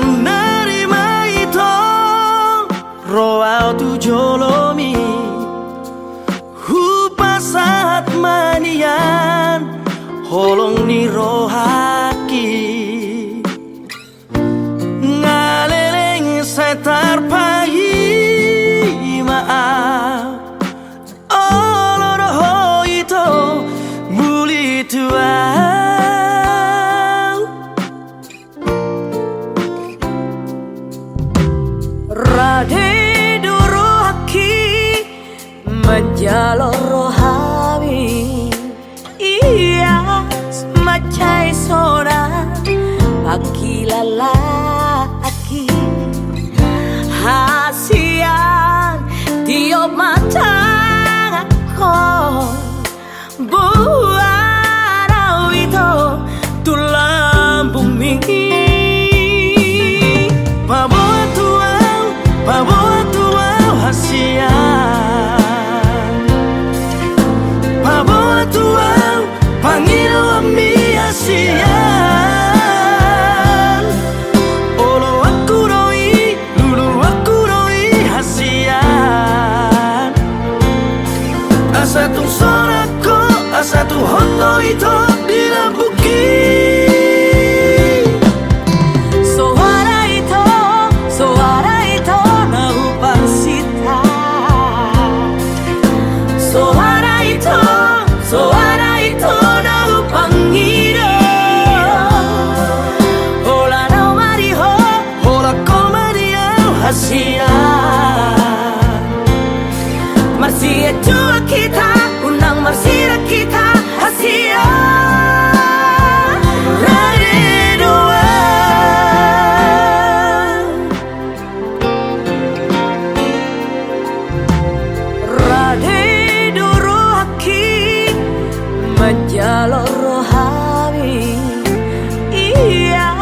menerima itu roa tu jolomi hupasat manian holong ni rohaki ngaleleng setar pagi maaf oloroh itu muli tuang rade durohaki menjalor rohami iya macai sora pagi lalaki hasian tiop matang aku buarau itu tulang bumi bawa tuau hasian bawa tuau panggil ami hasian olo aku roi lulu aku roi hasian asa tu sorako asa tu hoto itu dilabuki suara itu nahu parsita suara itu nahu pangira hola no mariho hola komaria hasian marsia jua kita unang marsira kita hasian rade doa rade durohaki menjalor rohami iya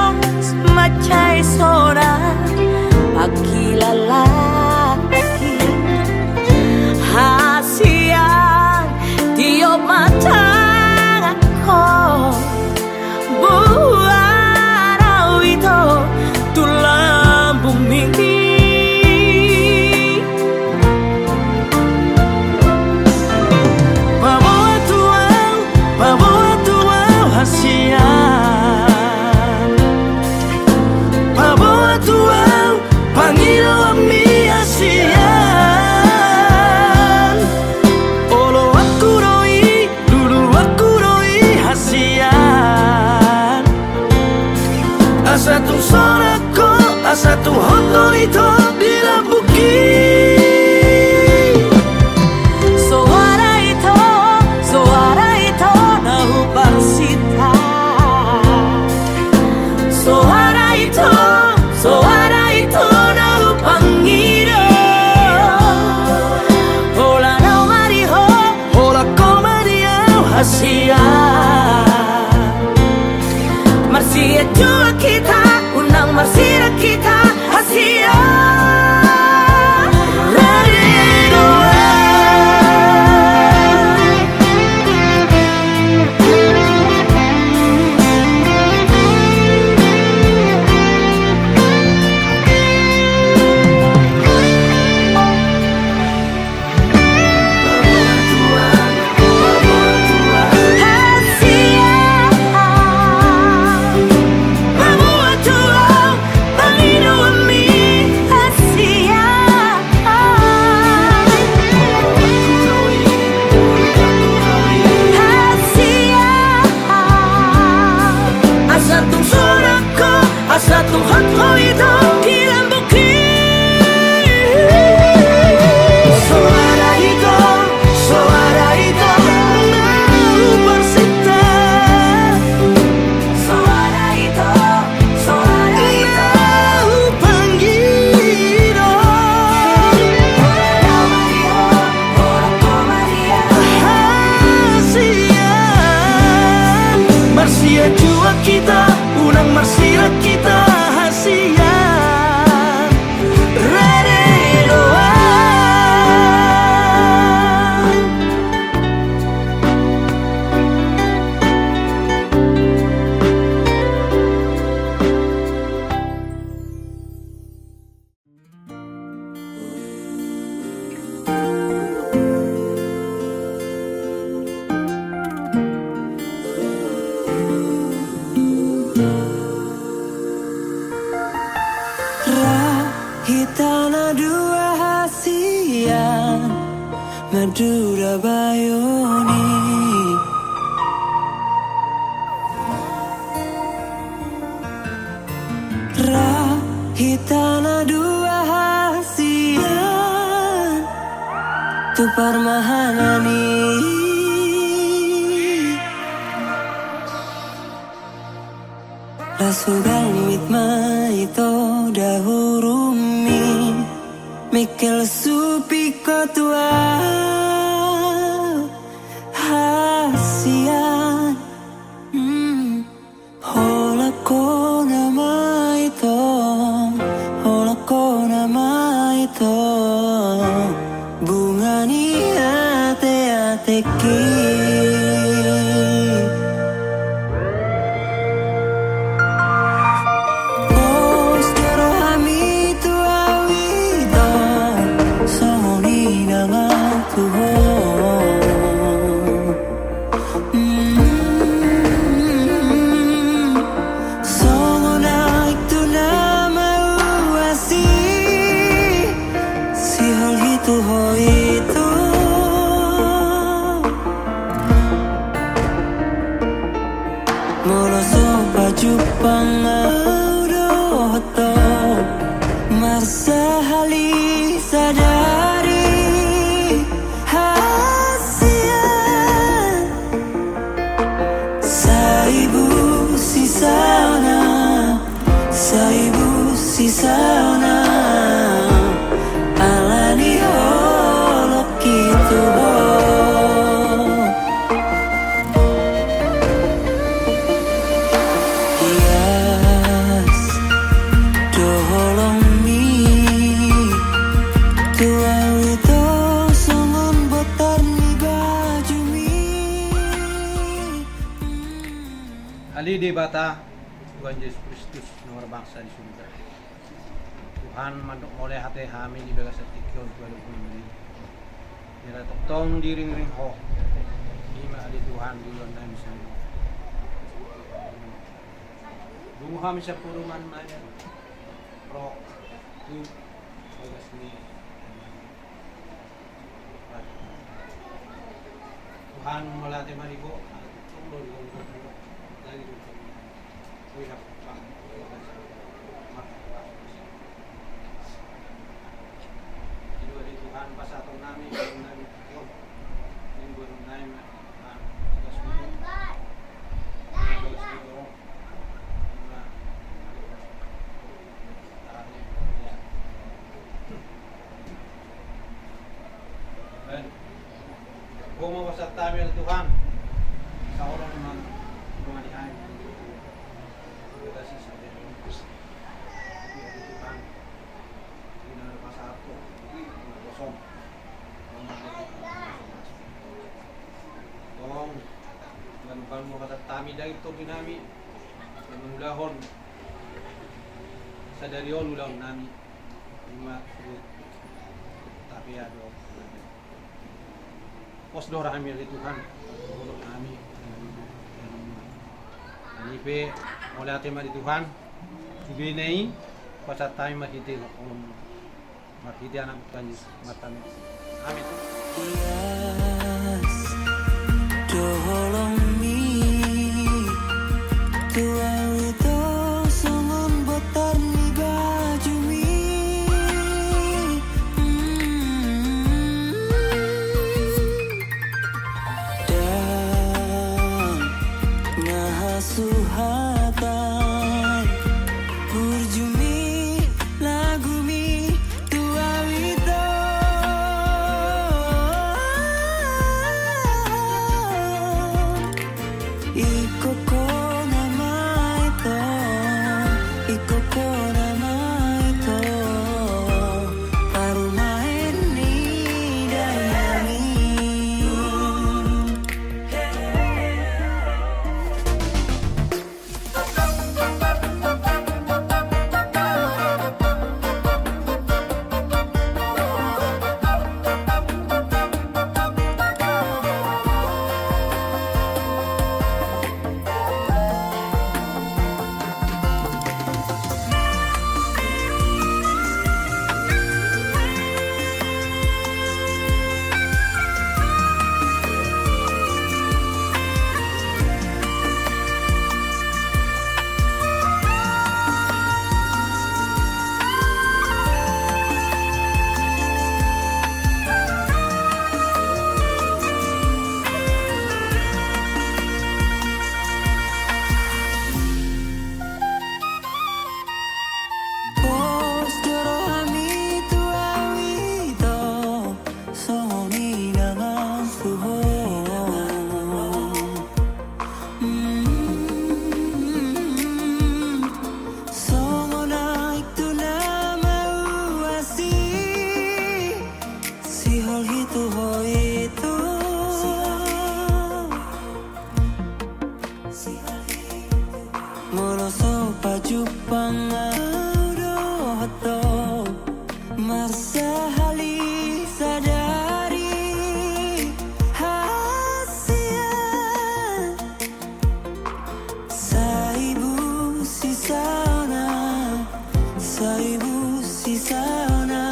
macai sora pagi lalaki hasian tiop matang aku buarau itu tulang bumi bawa tuau hasian bawa tuau panggil ami hasian olo aku roi lulu aku roi hasian asa tu sorako asa tu hoto itu dilabuki suara itu nahu parsita suara itu nahu pangira hola no mariho hola komaria hasian marsia jua kita unang marsira kita hasian rade doa asa tu hoto itu dilabuki suara itu nahu parsita suara itu nahu panggiro hola komaria hasian marsia jua kita unang marsira kita hasian Rahitana dua hasian Madura bayoni Rahitana dua hasian Tu parmahanani Rasugang mitma ito dahurumi Mikel supiko tua hasian Hola ko nama ito Hola ko nama ito Bunga ni ate-ate ki Jupang audoto Marsahali sadari hasian Saibu sisana Saibu sisana Alani holok itu Ali di bata Tuhan Yesus Kristus nomor bangsa di surga. Tuhan mandok oleh hati kami di belas atikion Tuhan Tuhan. Mira toktong diring-ring ho. Lima ali Tuhan di luar nami sana. Dungu kami sa purungan maya. Rok tu bagas ni. Tuhan melatih maribo. Tunggu di Tuhan pasatong namin yung namin yung gulong namin bumawasat tayo Tuhan sa orang naman lumalihan kasih sampai terus Tuhan ini ada pasal itu kosong tolong dan bantu kata tami dari itu binami dan mulahon sadarion ulang nami lima tapi ada pos dora kami dari Tuhan untuk kami ini pe oleh hati mari Tuhan binai pasal tayo makiti makiti anak Tuhan mata amin. Yes, tolong mi Tuhan itu songon botar ni baju mi dan ngasuhatan burjumi lagumi tua wito kaimu sisana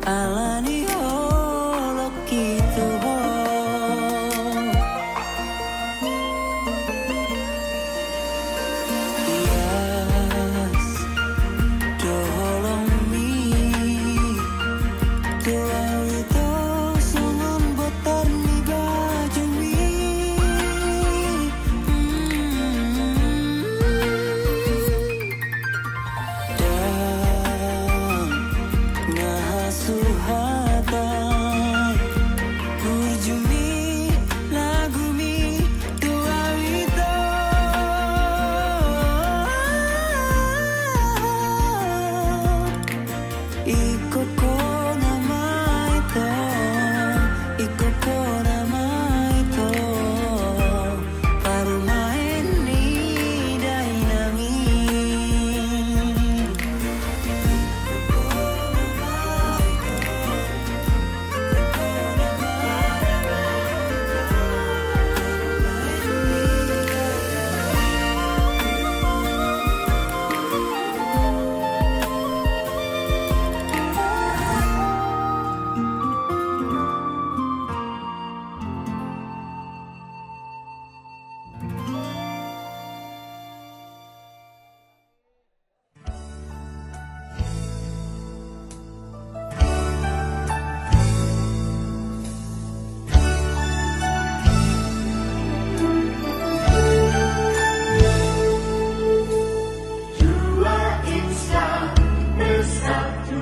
alani olok gitu ho yes dolong mi tuawi to sungun botar ni baju mi dan ngasuhata burjumi lagumi tuawi to ikoko nama itu ikoko nama itu paru main ni dainami Dua insan bersatu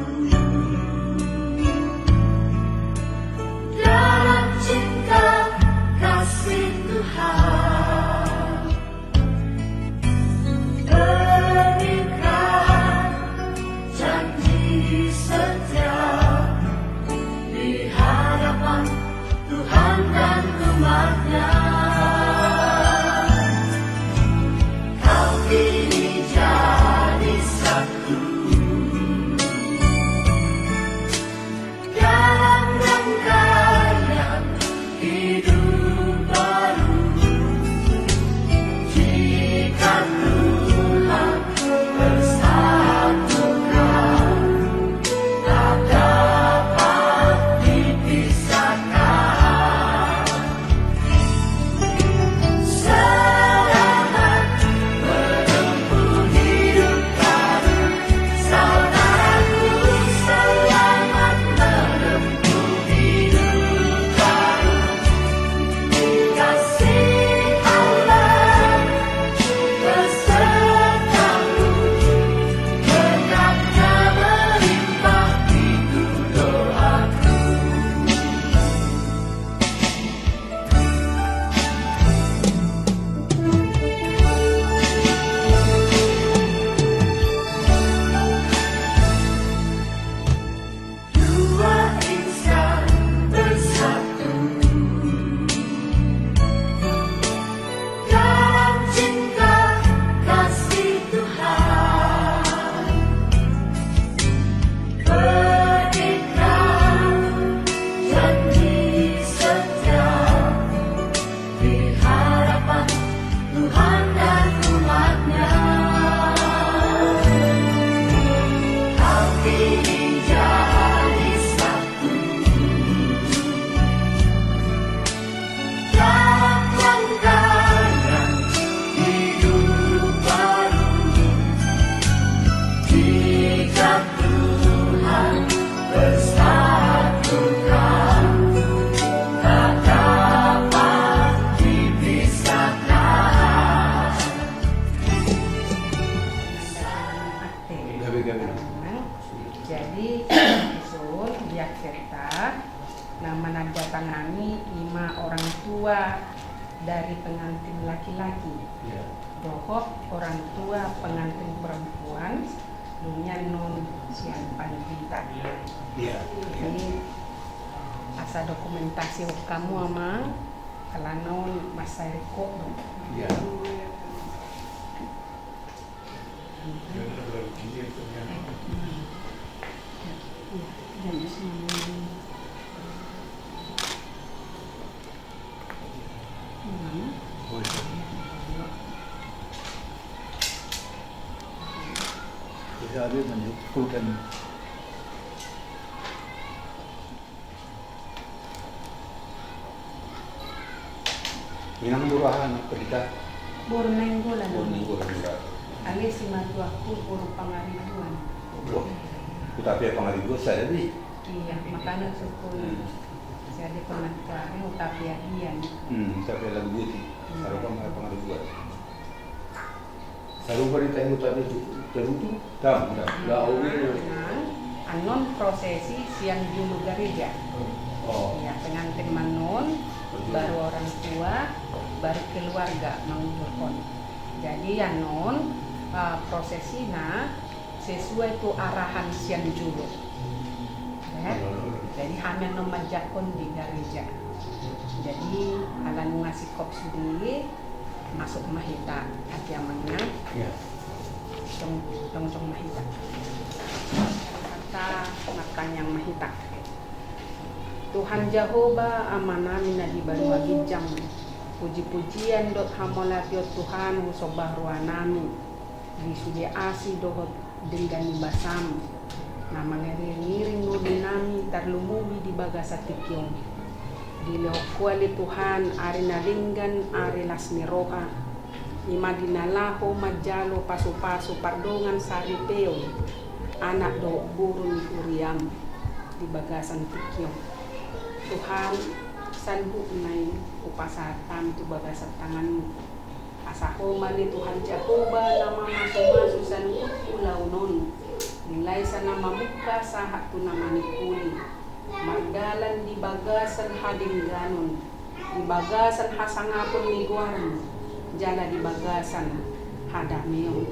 dalam cinta kasih Tuhan, berikan janji setia di hadapan Tuhan dan umatnya. Kau kini jadi satu dalam rangkaian hidup baru. Jika Tuhan bersatukan, tak dapat dipisahkan. Selamat menempuh hidup baru, saudaraku. Selamat menempuh hidup baru. Kasih Allah besertamu, berkatnya melimpah, itu doaku. Dua insan bersatu dalam cinta kasih Tuhan, berikan janji setia di hadapan Tuhan dan umatnya. Kau kini jadi satu dalam rangkaian hidup baru. Jika Tuhan bersatukan, tak dapat dipisahkan. Jadi usul biak cerita menandatangani 5 orang tua dari pengantin laki-laki, dohop orang tua pengantin perempuan, dunia non sian pandita. Ini asa dokumentasi kamu ama kalanon masa reko. Jadi menyimpulkan Minang burahan ketika Buru nenggolan. minggu murah. Ali si matuaku buru pangaribuan. Wah, tapi pengaribu saya jadi. Iya, makanya suku jadi penatuannya utapiahian. Tapi lagi buti. Saru pengaribu. Saru berita yang tadi itu terutu. Tam. Anon prosesi siang dulu gereja. Oh. Ya, pengantin manon, baru orang tua, baru keluarga mengumpulkan. Jadi anon prosesinya sesuai tu arahan siang dulu. Ya. Jadi hamil nomajakon di gereja. Jadi alan ngasih kop sendiri masuk mahita hati amannya. Ya. Cong mahita. Kata makan yang mahita. Tuhan Jehovah amanah minadi baru jam. Puji-pujian dot hamolatiot Tuhan husobah ruanami. Di sudi asi dohot dengan basam. Nama ngiring nudinami tarlumubi di bagasa tikyong. Di leokuali Tuhan ari nalinggan ari lasni roha. Ima dinalaho majalo pasu-pasu pardongan sari peo. Anak do burun uriam di bagasan tikyong. Tuhan sanbu nai upasatan tu bagasan tanganmu. Asahoma ni Tuhan Jehovah nama masu-masu sanbu ulau non. Nilai sana mamuka sahat tu nama nikuli. Mardalan di bagasan hading ganon. Di bagasan hasangapun miguaran. Jala di bagasan hadameo.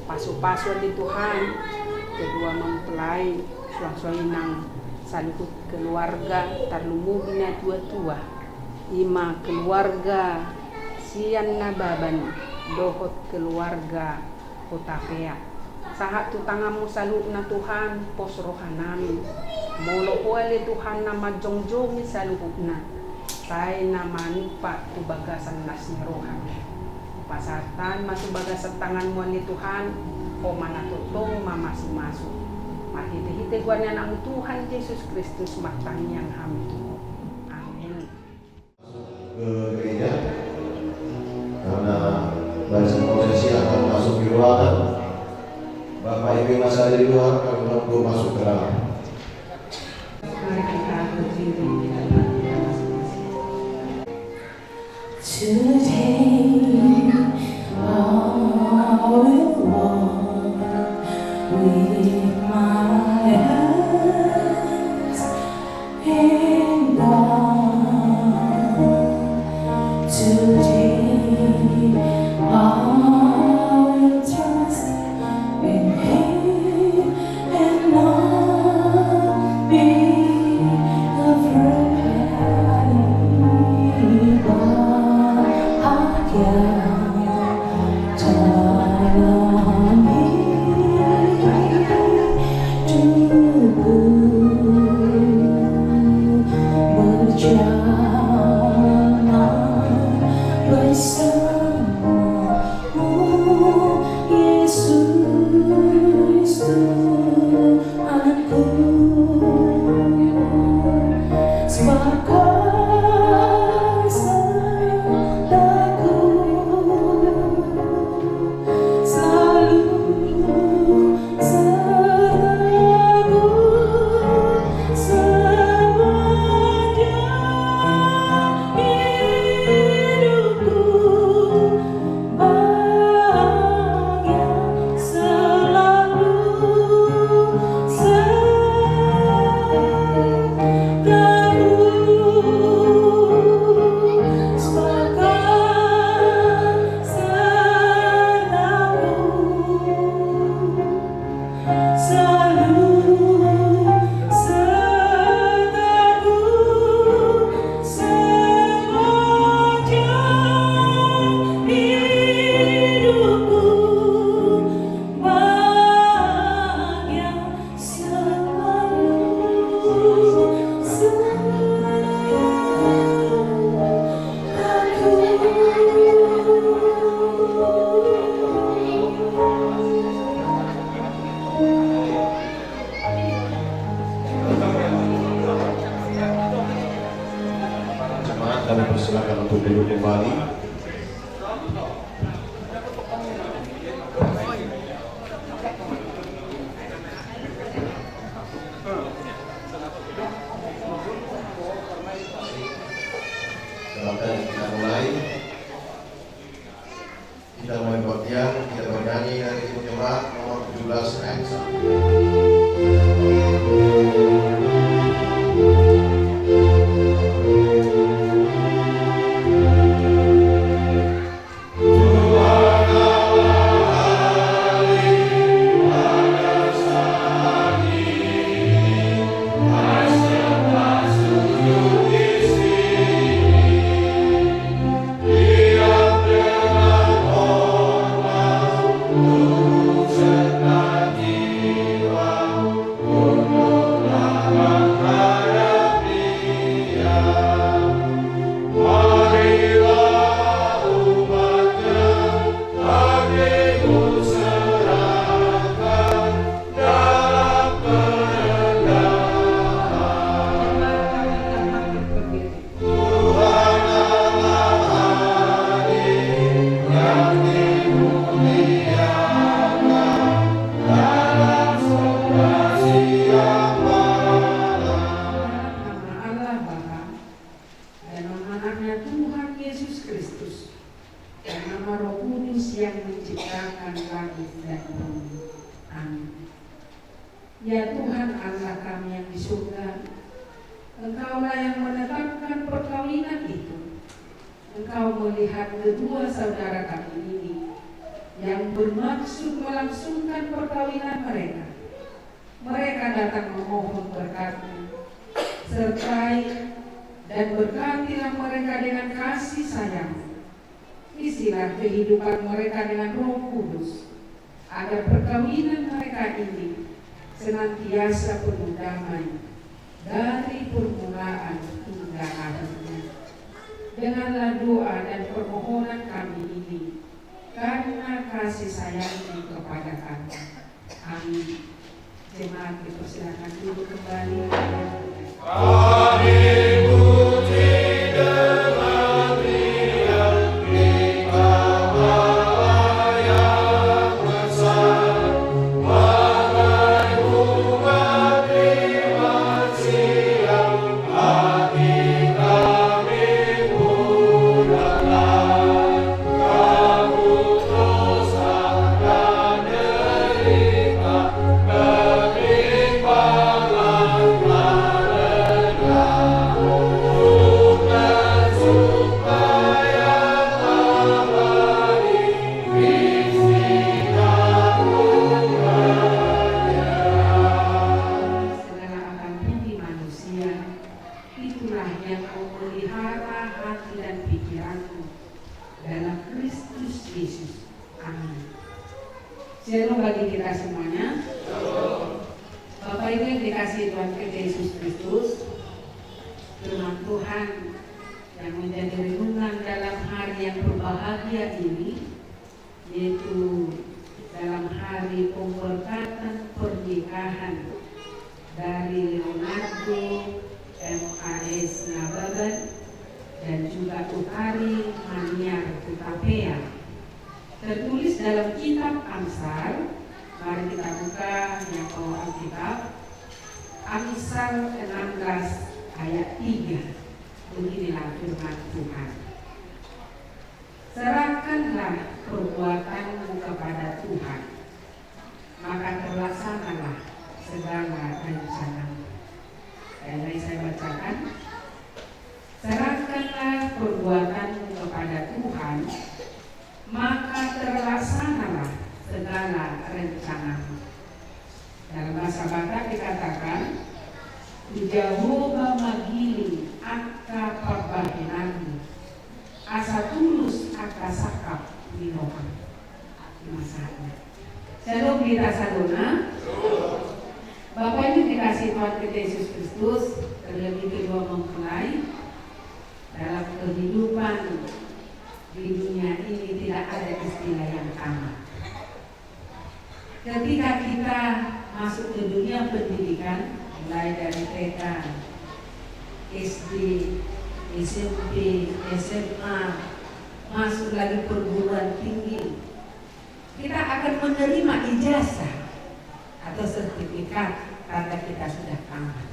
Pasu-pasu di Tuhan. Kedua mempelai suang-suang nang salukut keluarga tarlumubina tua-tua. Ima keluarga sian nababan dohot keluarga kotapea. Sahat tu tangamu saluk na Tuhan pos rohanami. Molo huale Tuhan nama jongjong saluk na. Tay nama nipa tu bagasan nasni rohan. Pasatan masuk bagasan tanganmu ni Tuhan. O mana tutong mamasu-masu. Mahite-hite gua ni anak Tuhan Yesus Kristus matang yang hamdu. Amin. Ke gereja karena bahasa prosesi akan masuk di ruangan. Bapak Ibu masih ada di luar, kami menunggu masuk ke dalam. Mari kita berdiri di hadapan kita masing-masing. Today, I will walk with my hands in God. Today, I will trust in Him and not be afraid. Jemaat kami persilakan untuk duduk kembali. Silakan kita mulai. Kita mulai bagian kita bernyanyi dari Ibu Jemaat nomor 17 Raisa. Ya Tuhan Allah kami yang di surga, Engkaulah yang menetapkan perkawinan itu. Engkau melihat kedua saudara kami ini yang bermaksud melangsungkan perkawinan mereka. Mereka datang memohon berkat-Mu, sertai dan berkatilah mereka dengan kasih sayang. Isilah kehidupan mereka dengan Roh Kudus, agar perkawinan mereka ini senantiasa penuh damai dari permulaan hingga akhirnya. Denganlah doa dan permohonan kami ini karena kasih sayang-Mu kepada kami. Amin. Jemaat dipersilakan duduk kembali. Shalom bagi kita semuanya. Bapak Ibu yang dikasihi Tuhan kita Yesus Kristus, firman Tuhan yang menjadi renungan dalam hari yang berbahagia ini, yaitu dalam hari pemberkatan pernikahan dari Leonardo M.A.S. Nababan dan juga Utari Maniar Utapea, tertulis dalam kitab Amsal. Mari kita buka yang bawa Alkitab. Amsal 16 ayat 3. Beginilah firman Tuhan. Serahkanlah perbuatanmu kepada Tuhan, maka terlaksanalah segala rencanamu. Sekali saya bacakan. Serahkanlah perbuatanmu kepada Tuhan, maka terlaksanalah segala rencanamu. Dalam bahasa Batak dikatakan, Jehovah magili akka pabahinani, asa tulus akka sakap minohan. Masalahnya. Shalom di Tasadona. Bapak ini dikasih Tuhan kita Yesus Kristus, terlebih kedua mempelai dalam kehidupan di dunia ini tidak ada istilah yang sama. Ketika kita kan, mulai dari TK, SD, SMP, SMA, masuk lagi perguruan tinggi, kita akan menerima ijazah atau sertifikat tanda kita sudah tamat.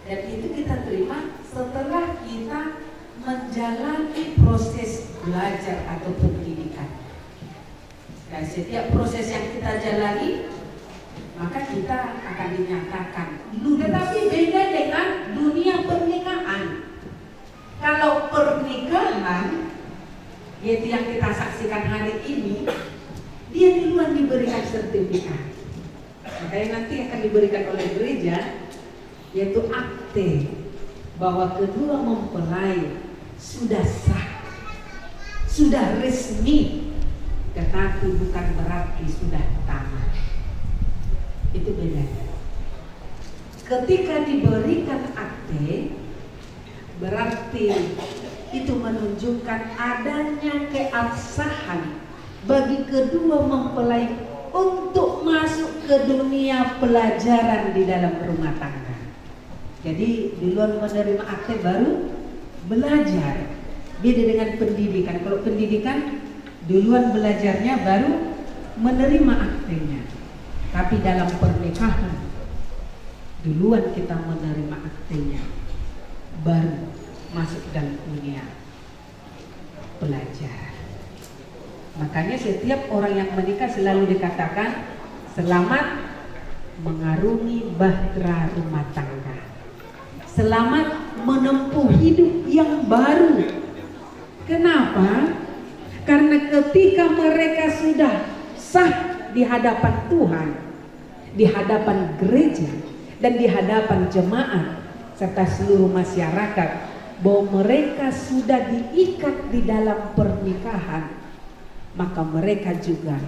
Dan itu kita terima setelah kita menjalani proses belajar atau pendidikan. Dan setiap proses yang kita jalani, maka kita akan dinyatakan lulus. Tetapi beda dengan dunia pernikahan. Kalau pernikahan, yaitu yang kita saksikan hari ini, dia duluan diberikan sertifikat. Makanya nanti akan diberikan oleh gereja, yaitu akte bahwa kedua mempelai sudah sah, sudah resmi, tetapi bukan berarti sudah tamat. Itu beda. Ketika diberikan akte, berarti itu menunjukkan adanya keabsahan bagi kedua mempelai untuk masuk ke dunia pelajaran di dalam rumah tangga. Jadi duluan menerima akte baru belajar. Beda dengan pendidikan. Kalau pendidikan duluan belajarnya baru menerima aktenya. Tapi dalam pernikahan duluan kita menerima aktenya, baru masuk dalam dunia belajar. Makanya setiap orang yang menikah selalu dikatakan selamat mengarungi bahtera rumah tangga, selamat menempuh hidup yang baru. Kenapa? Karena ketika mereka sudah sah di hadapan Tuhan, di hadapan gereja, dan di hadapan jemaat serta seluruh masyarakat, bahwa mereka sudah diikat di dalam pernikahan, maka mereka juga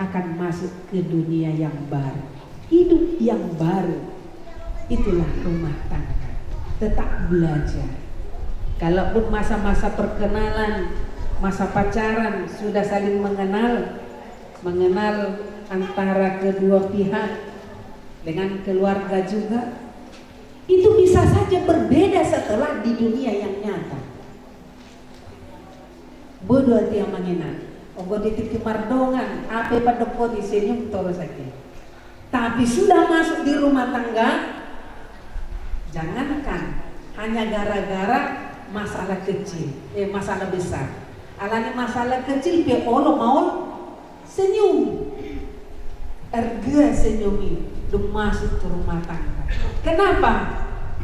akan masuk ke dunia yang baru, hidup yang baru. Itulah rumah tangga. Tetap belajar. Kalaupun masa-masa perkenalan, masa pacaran sudah saling mengenal antara kedua pihak dengan keluarga juga, itu bisa saja berbeda setelah di dunia yang nyata. Bodoh yang mengenal, ogo ditik mardongan, apa pada kodi senyum terus saja. Tapi sudah masuk di rumah tangga, jangankan hanya gara-gara masalah kecil, masalah besar. Alani masalah kecil, pe olo mau senyum, erga senyumi, belum masuk ke rumah tangga. Kenapa?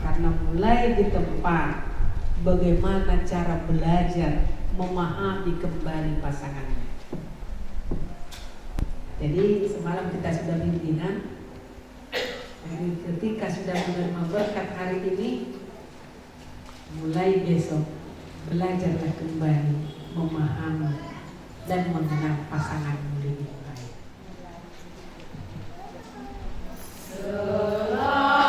Karena mulai di tempat bagaimana cara belajar memahami kembali pasangannya. Jadi semalam kita sudah bimbingan. Jadi ketika sudah menerima berkat hari ini, mulai besok belajarlah kembali memahami dan mengenal pasanganmu lebih baik. Tuhan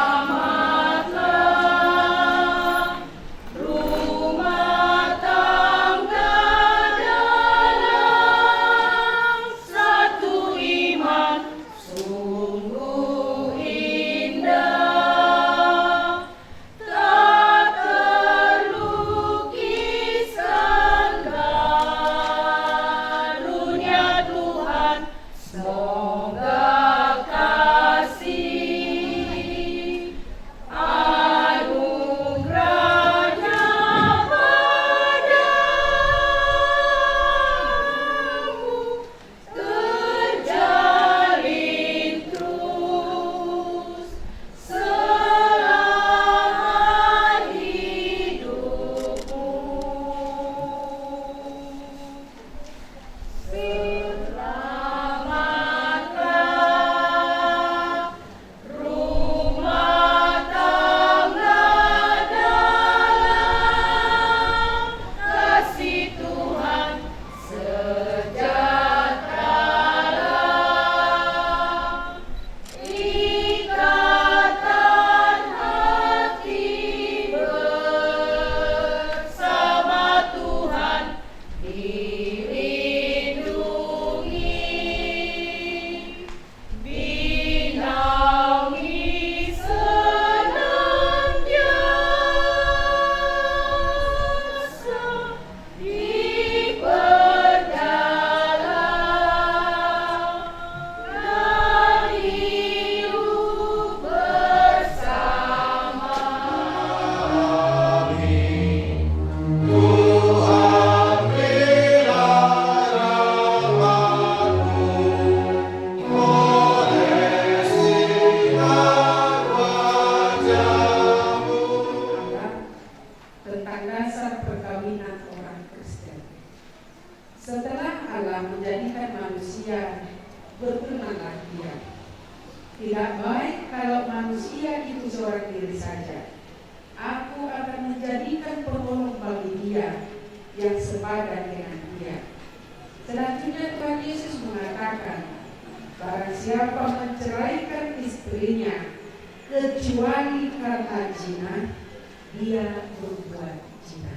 Tidak baik kalau manusia itu seorang diri saja. Aku akan menjadikan penolong bagi dia yang sepadan dengan dia. Selanjutnya Tuhan Yesus mengatakan, barang siapa menceraikan istrinya kecuali karena zina, dia berbuat zina.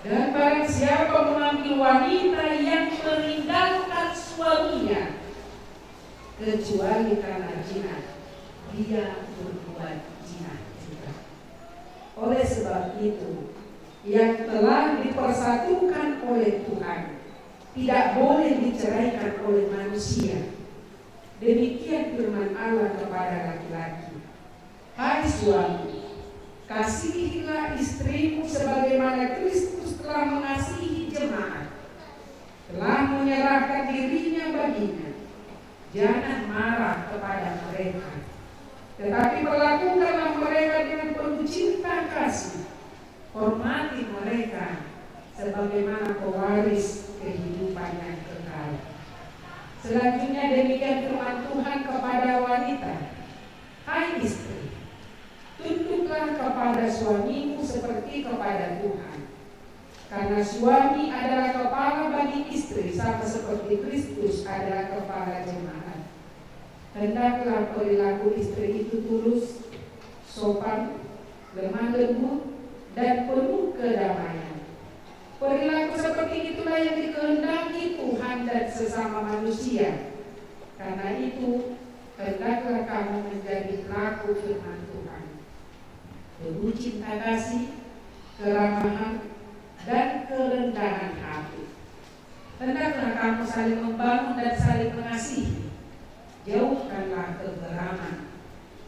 Dan barang siapa mengambil wanita yang meninggalkan suaminya kecuali karena zina, dia berbuat zina juga. Oleh sebab itu, yang telah dipersatukan oleh Tuhan tidak boleh diceraikan oleh manusia. Demikian firman Allah kepada laki-laki. Hai suami, kasihilah istrimu sebagaimana Kristus telah mengasihi jemaat, telah menyerahkan dirinya baginya. Jangan marah kepada mereka, tetapi perlakukanlah mereka dengan penuh cinta kasih. Hormati mereka sebagaimana pewaris kehidupan yang kekal. Selanjutnya demikian firman Tuhan kepada wanita. Hai istri, tunduklah kepada suamimu seperti kepada Tuhan. Karena suami adalah kepala bagi istri, sama seperti Kristus adalah kepala jemaat. Hendaklah perilaku istri itu tulus, sopan, lemah lembut, dan penuh kedamaian. Perilaku seperti itulah yang dikehendaki Tuhan dan sesama manusia. Karena itu, hendaklah kamu menjadi pelaku firman Tuhan. Penuh cinta kasih, keramahan, dan kerendahan hati. Hendaklah kamu saling membangun dan saling mengasihi. Jauhkanlah kegeraman,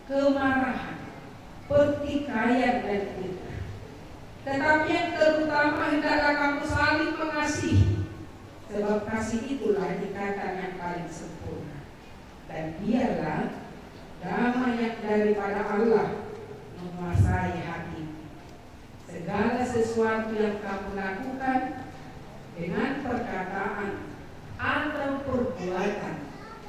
kemarahan, pertikaian, dan fitnah. Tetapi yang terutama hendaklah kamu saling mengasihi, sebab kasih itulah ikatan yang paling sempurna. Dan biarlah damai yang daripada Allah menguasai hatimu. Segala sesuatu yang kamu lakukan dengan perkataan atau perbuatan,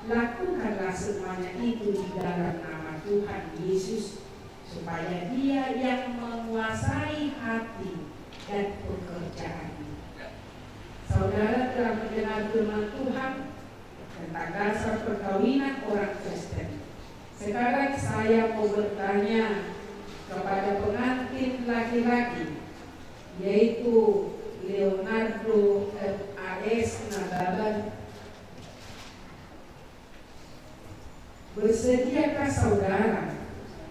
lakukanlah semuanya itu di dalam nama Tuhan Yesus, supaya Dia yang menguasai hati dan pekerjaanmu. Saudara telah mendengar firman Tuhan tentang dasar perkawinan orang Kristen. Sekarang saya mau bertanya kepada pengantin laki-laki, yaitu Leonardo M.A.S. Nababan. Bersediakah saudara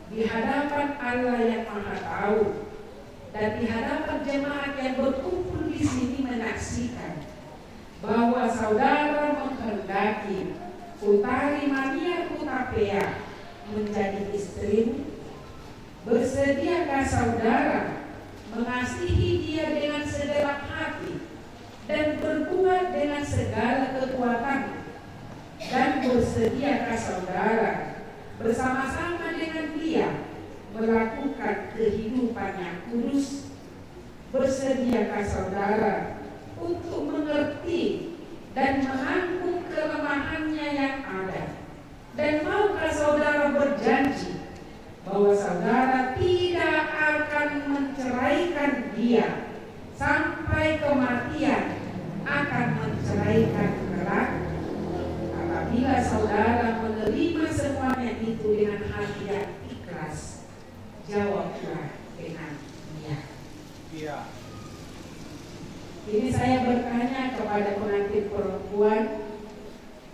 di hadapan Allah yang Maha Tahu dan di hadapan jemaat yang berkumpul di sini menyaksikan bahwa saudara menghendaki Utari Mania Hutapea menjadi istrimu? Bersediakah saudara mengasihi dia dengan segenap hati dan berbuat dengan segala kekuatan? Dan bersediakah saudara bersama-sama dengan dia melakukan kehidupan yang kudus? Bersediakah saudara untuk mengerti dan menanggung kelemahannya yang ada? Dan maukah saudara berjanji bahwa saudara tidak akan menceraikan dia sampai kematian akan menceraikan kelak? Apabila saudara menerima semuanya itu dengan hati yang ikhlas, jawablah dengan iya. Iya. Ini saya bertanya kepada pengantin perempuan,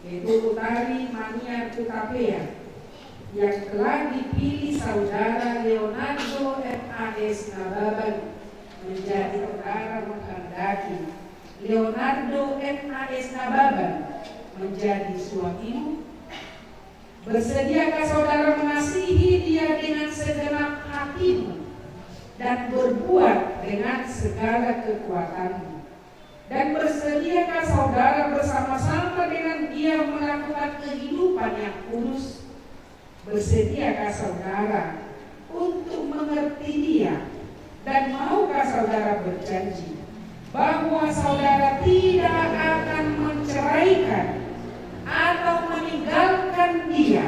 yaitu Utari Mania Hutapea, yang telah dipilih saudara Leonardo M.A.S. Nababan menjadi saudara menghendaki Leonardo M.A.S. Nababan menjadi suamimu. Bersediakah saudara mengasihi dia dengan segenap hatimu dan berbuat dengan segala kekuatanmu? Dan bersediakah saudara bersama-sama dengan dia melakukan kehidupan yang kudus? Bersediakah saudara untuk mengerti dia? Dan maukah saudara berjanji bahwa saudara tidak akan menceraikan atau meninggalkan dia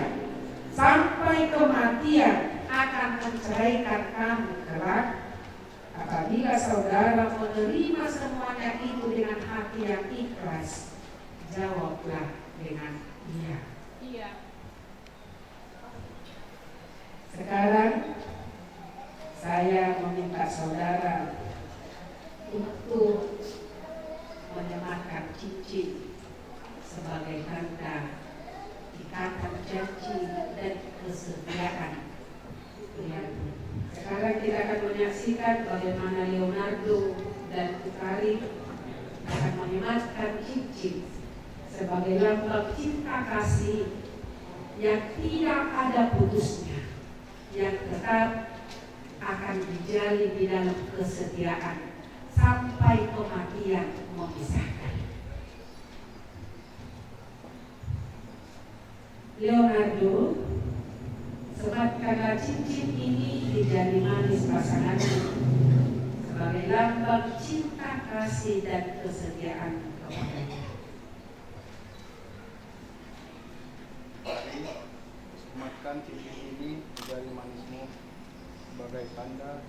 dan kesetiaan. Ya. Sekarang kita akan menyaksikan bagaimana Leonardo dan Utari akan menyematkan cincin sebagai lambang cinta kasih yang tidak ada putusnya, yang tetap akan dijalin di dalam kesetiaan sampai kematian memisahkan. Leonardo, sematkanlah cincin ini di jari manis pasanganmu sebagai lambang cinta kasih dan kesetiaan kepadanya. Sematkan cincin ini di jari manismu sebagai tanda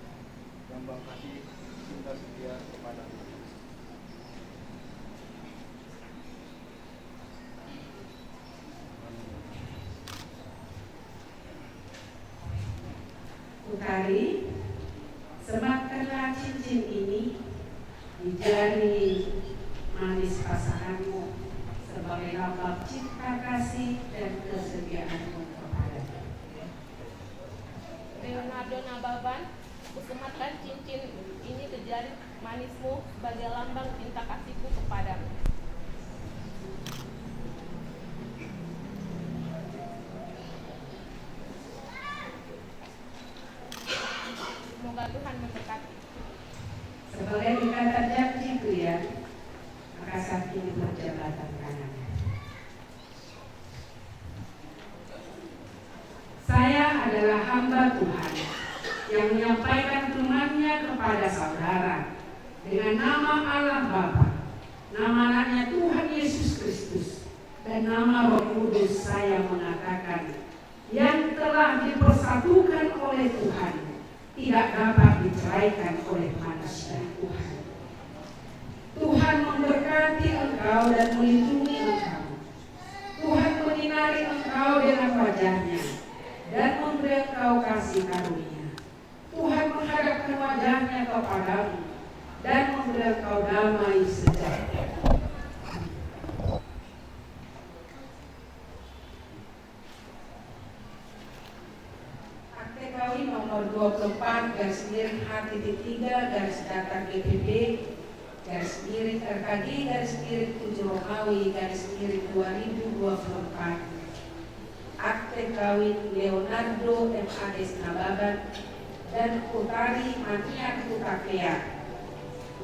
lambang kasih cinta setia kepadamu. Utari, sematkanlah cincin ini di jari manis pasanganmu sebagai lambang cinta kasih dan kesetiaanmu kepadanya. Leonardo Nababan, kusematkan cincin ini ke jari manismu sebagai lambang cinta kasihku kepadamu. Semoga Tuhan memberkati. Sebagai ikatan janji pria, maka saat ini berjabatan kanannya. Saya adalah hamba Tuhan yang menyampaikan firman-Nya kepada saudara dengan nama Allah Bapa, nama anaknya Tuhan Yesus Kristus, dan nama Roh Kudus. Saya mengatakan yang telah dipersatukan oleh Tuhan tidak dapat diceraikan oleh manusia. Tuhan memberkati engkau dan melindungi engkau. Tuhan menyinari engkau dengan wajah-Nya dan memberi engkau kasih karunia. Tuhan menghadapkan wajah-Nya kepadamu dan memberi engkau damai sejahtera. Akte kawin nomor 24-H-3-RKG-7 Romawi-2024. Akte kawin Leonardo M. Ades Nababan dan Utari Manian Utakea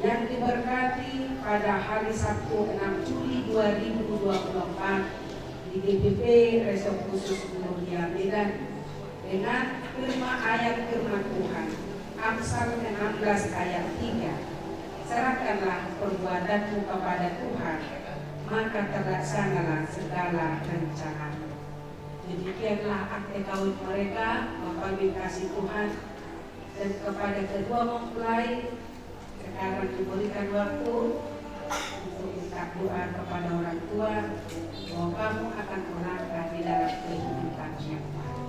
yang diberkati pada hari Sabtu 6 Juli 2024 di DPP Resort Khusus Mulia Medan dengan ayat firman Tuhan Amsal 16 ayat 3. Serahkanlah perbuatanmu kepada Tuhan, maka terlaksanalah segala rencanamu. Demikianlah akte kawin mereka, mengkawin kasih Tuhan. Dan kepada kedua mempelai sekarang diberikan waktu untuk minta doa kepada orang tua bahwa kamu akan melangkah di dalam kehidupan yang baru.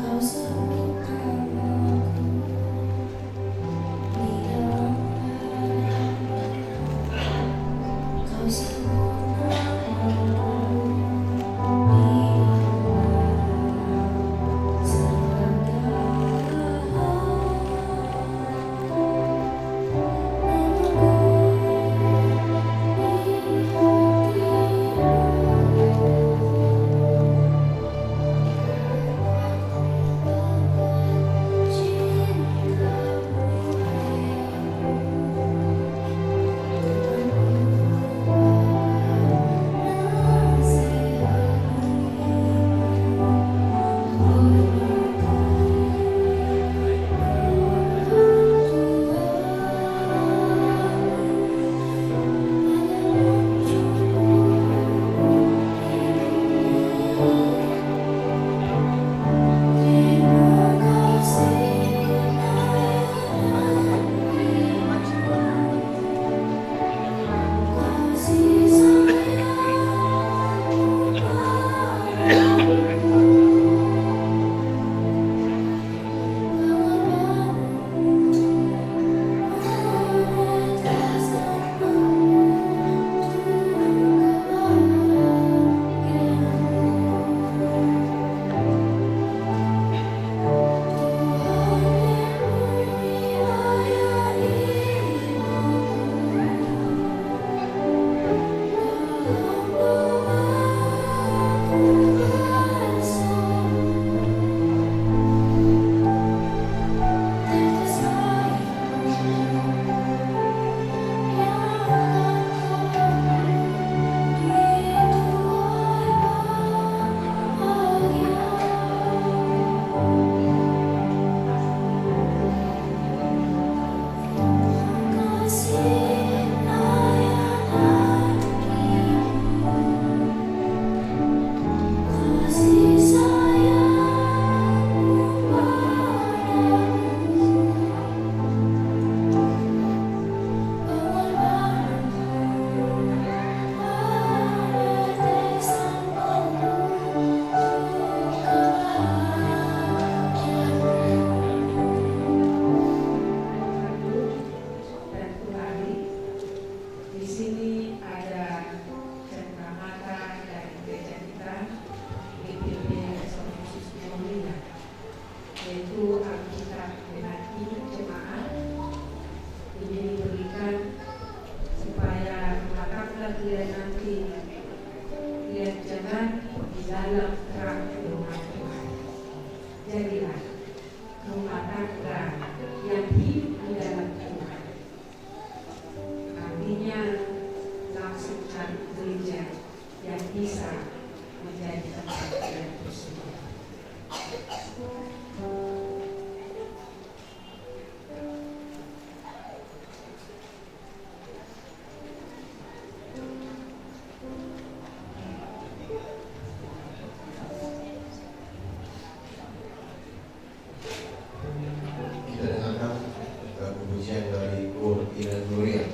Kau sebutkan aku di dalam kau sebutkan aku di sini ada cenderamata dari gereja kita, GPB Resor Khusus Pemina, yaitu Alkitab Penati Jemaat. Ini diberikan supaya mata kalian nanti lihat jalan di dalam terang rumah Tuhan. Jadilah rumah tangga yang hidup di dalam Tuhan. Artinya langsung cari gereja yang bisa menjadi tempat yang bersuci. Kita dengarkan pujian dari Kor Ina Gloria.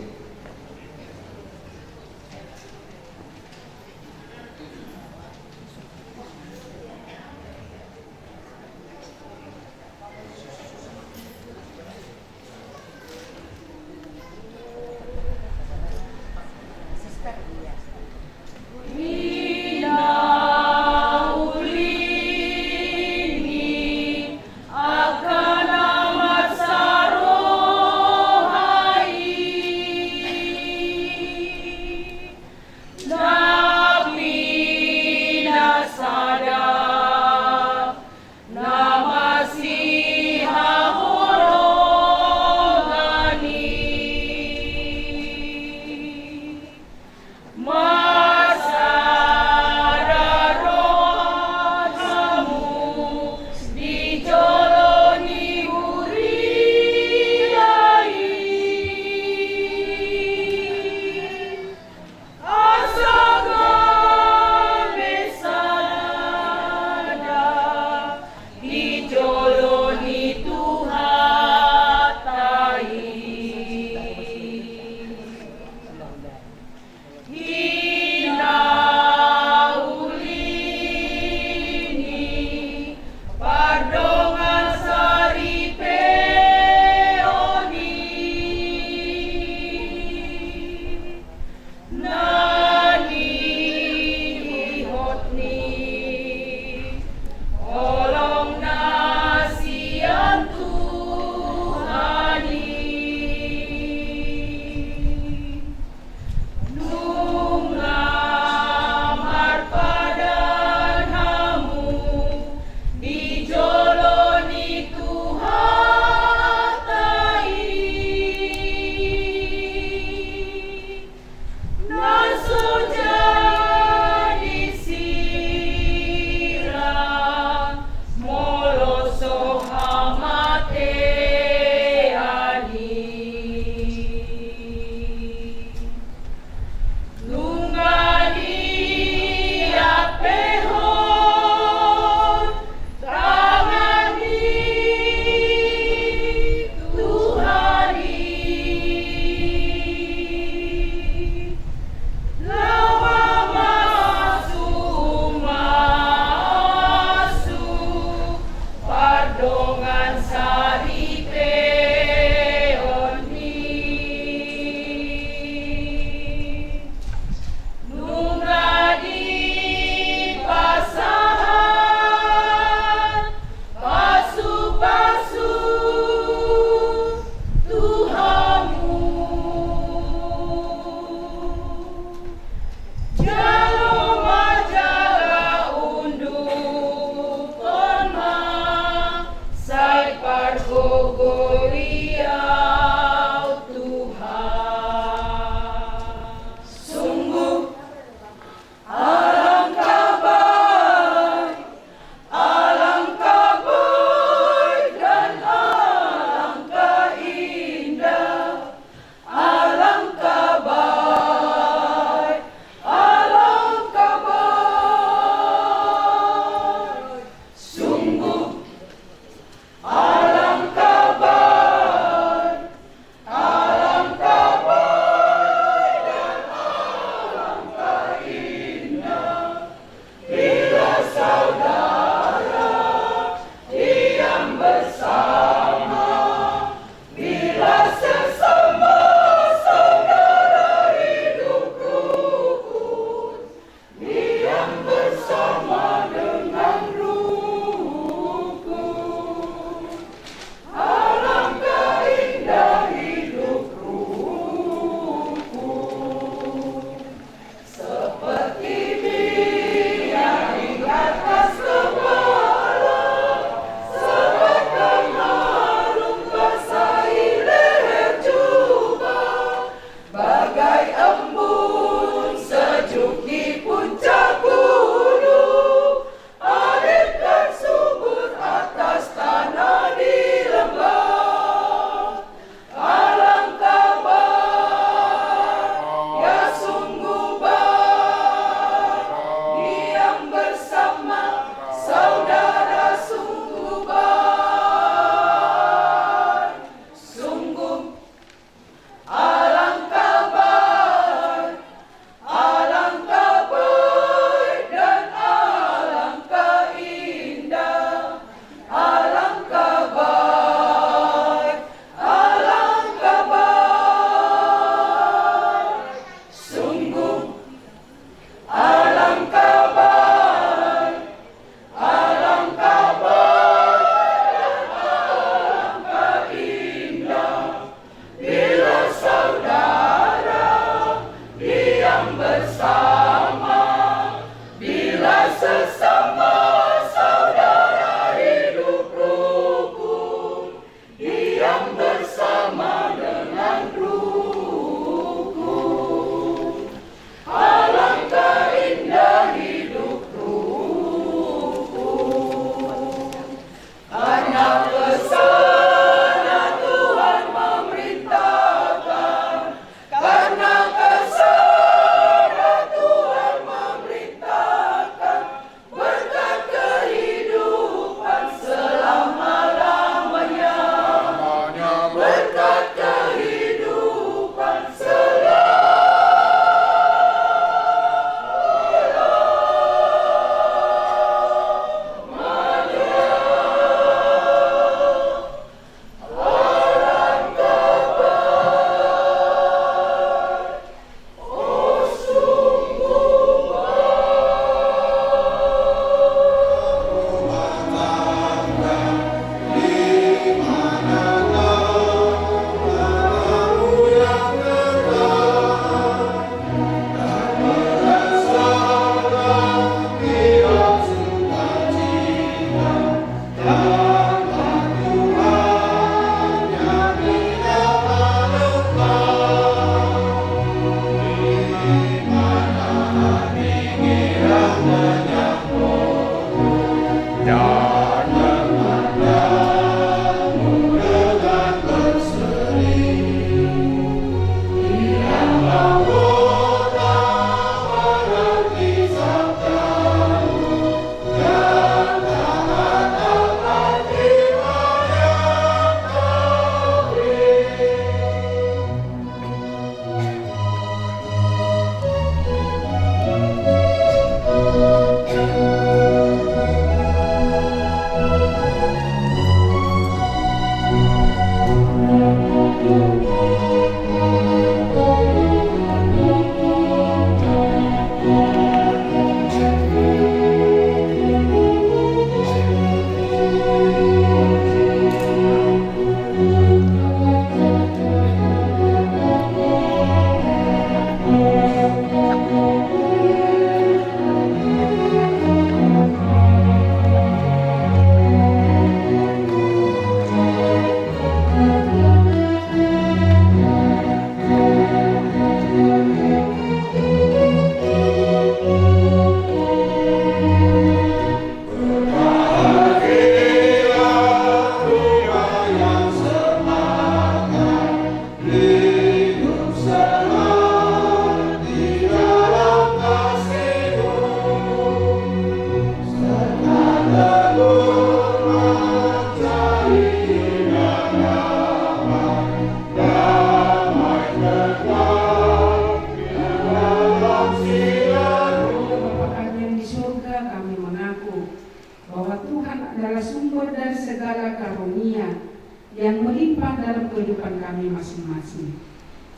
yang melimpah dalam kehidupan kami masing-masing.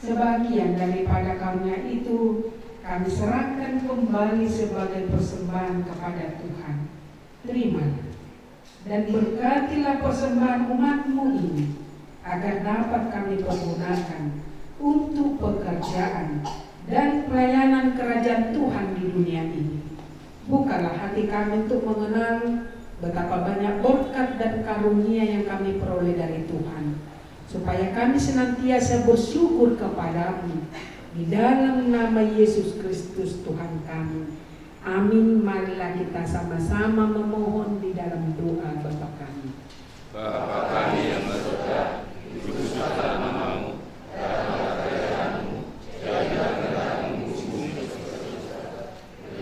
Sebagian daripada karunia itu kami serahkan kembali sebagai persembahan kepada Tuhan. Terimalah dan berkatilah persembahan umat-Mu ini, agar dapat kami pergunakan untuk pekerjaan dan pelayanan kerajaan Tuhan di dunia ini. Bukalah hati kami untuk mengenal betapa banyak berkat dan karunia yang kami peroleh dari Tuhan, supaya kami senantiasa bersyukur kepadamu di dalam nama Yesus Kristus Tuhan kami. Amin. Marilah kita sama-sama memohon di dalam doa Bapa kami. Bapa kami yang bersurga, dikuduskanlah namamu, datanglah kerajaanmu, jadilah kehendakmu di bumi seperti di surga.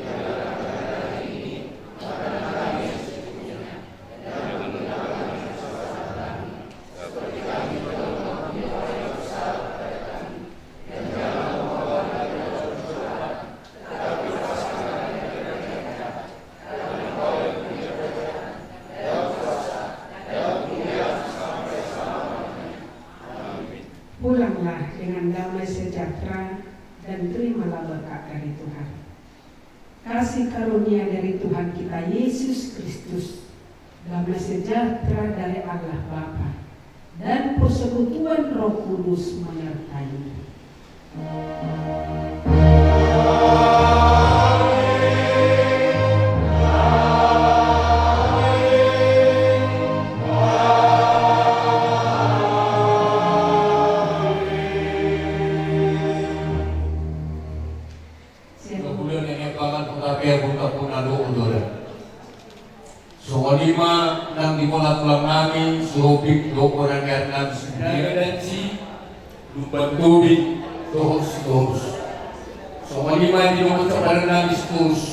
Berikanlah kami hari ini makanan kami yang secukupnya, dan jangan meninggalkan kesalahan kami, seperti kami telah mengampuni orang yang bersalah kepada kami, dan jangan membawa kami ke dalam cobaan, tetapi lepaskanlah kami dari yang jahat. Karena Engkau yang punya kerajaan, dan kuasa, dan kemuliaan sampai selama-lamanya. Amin. Pulanglah dengan damai sejahtera dan terimalah berkat dari Tuhan. Kasih karunia dari Tuhan kita Yesus Kristus, damai sejahtera dari Allah Bapa, dan persekutuan Roh Kudus menyertai. kakek buka do udara. So lima nang dimulai tulang namin subik do orang yang nang sebenarnya dan si lupa tubig dohos. So lima di rumah kepada namin terus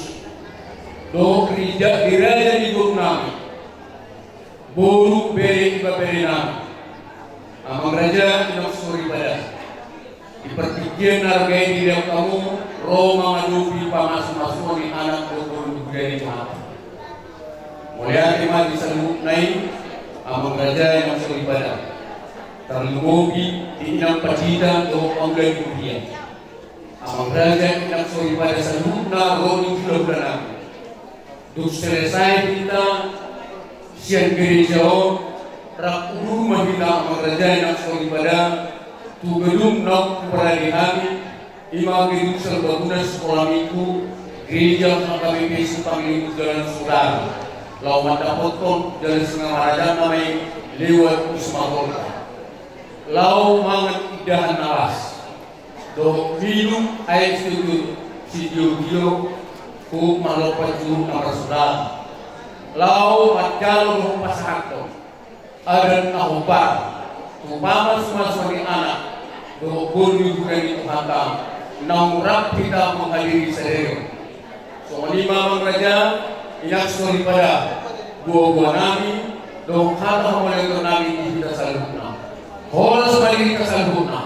do kerja diraja di grup namin. Bolu beri iba beri namin. Amang raja inok suri pada. Di pertigian hargai di dalam kamu Roma ngadupi pamas-masuk ni anak dokter budaya mati. Mulai lima di seluk naik, amang raja yang masuk ibadah. Terlumogi di inang pacita do panggai kemudian. Amang raja yang masuk ibadah seluk na roni bulan-bulan. Duk selesai kita siang gereja rak rumah kita amang raja yang masuk ibadah. Tu gedung nok peradilan ima gedung serbaguna sekolah minggu gereja KBP Simpang Jalan Sudan. Lau mata potong dari Sungai Marajan namai lewat Usmagolka. Lau mangan idahan nalas. Do minum air setuju si dio ku malopat juru kamar Sudan. Lau matjalo mau pasakto. Adan ahobar. Upama semua sebagai anak. Do bonu bukan itu hantam. Naurap kita menghadiri sedero. So lima mang raja yang sorry pada buah-buah nami, dong kata mulai ke nami kita salibuna. Horas balik kita salibuna.